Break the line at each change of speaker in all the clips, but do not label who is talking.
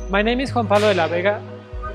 My name is Juan Pablo de la Vega,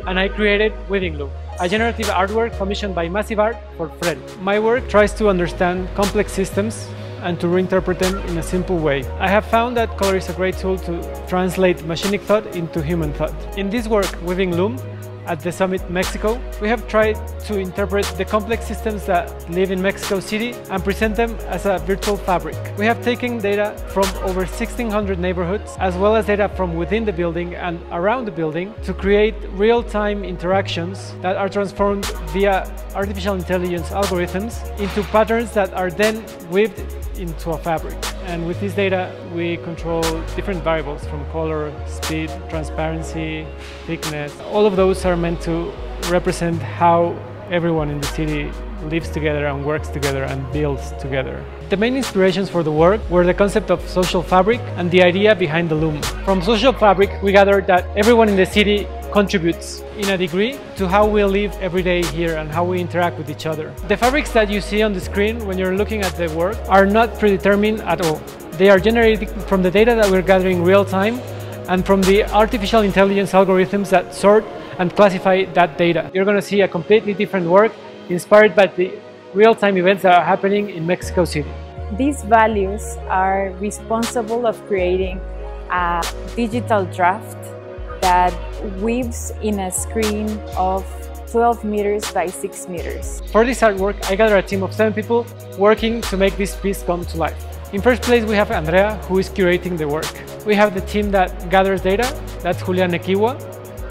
and I created Loom, a generative artwork commissioned by MASSIVart for FREL. My work tries to understand complex systems and to reinterpret them in a simple way. I have found that color is a great tool to translate machinic thought into human thought. In this work, Loom, at the Summit Mexico, we have tried to interpret the complex systems that live in Mexico City and present them as a virtual fabric. We have taken data from over 1,600 neighborhoods, as well as data from within the building and around the building, to create real-time interactions that are transformed via artificial intelligence algorithms into patterns that are then weaved into a fabric. And with this data, we control different variables from color, speed, transparency, thickness. All of those are meant to represent how everyone in the city lives together and works together and builds together. The main inspirations for the work were the concept of social fabric and the idea behind the loom. From social fabric, we gathered that everyone in the city contributes in a degree to how we live every day here and how we interact with each other. The fabrics that you see on the screen when you're looking at the work are not predetermined at all. They are generated from the data that we're gathering real time and from the artificial intelligence algorithms that sort and classify that data. You're going to see a completely different work inspired by the real-time events that are happening in Mexico City.
These values are responsible of creating a digital draft that weaves in a screen of 12 meters by 6 meters.
For this artwork, I gathered a team of 7 people working to make this piece come to life. In first place, we have Andrea, who is curating the work. We have the team that gathers data, that's Julian Equiwa.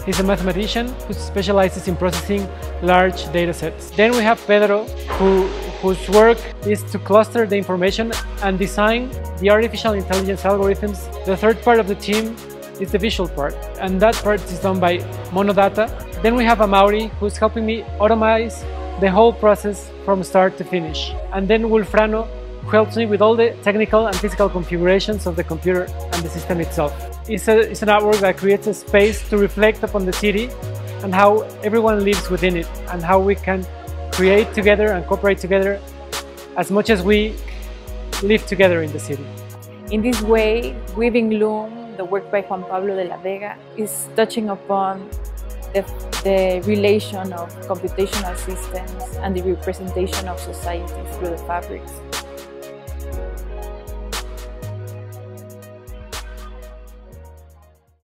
He's a mathematician who specializes in processing large data sets. Then we have Pedro, whose work is to cluster the information and design the artificial intelligence algorithms. The third part of the team is the visual part, and that part is done by Monodata. Then we have Amaury, who's helping me automate the whole process from start to finish. And then Wolfrano, who helps me with all the technical and physical configurations of the computer and the system itself. It's an artwork that creates a space to reflect upon the city and how everyone lives within it and how we can create together and cooperate together as much as we live together in the city.
In this way, Weaving Loom, the work by Juan Pablo de la Vega, is touching upon the relation of computational systems and the representation of society through the fabrics.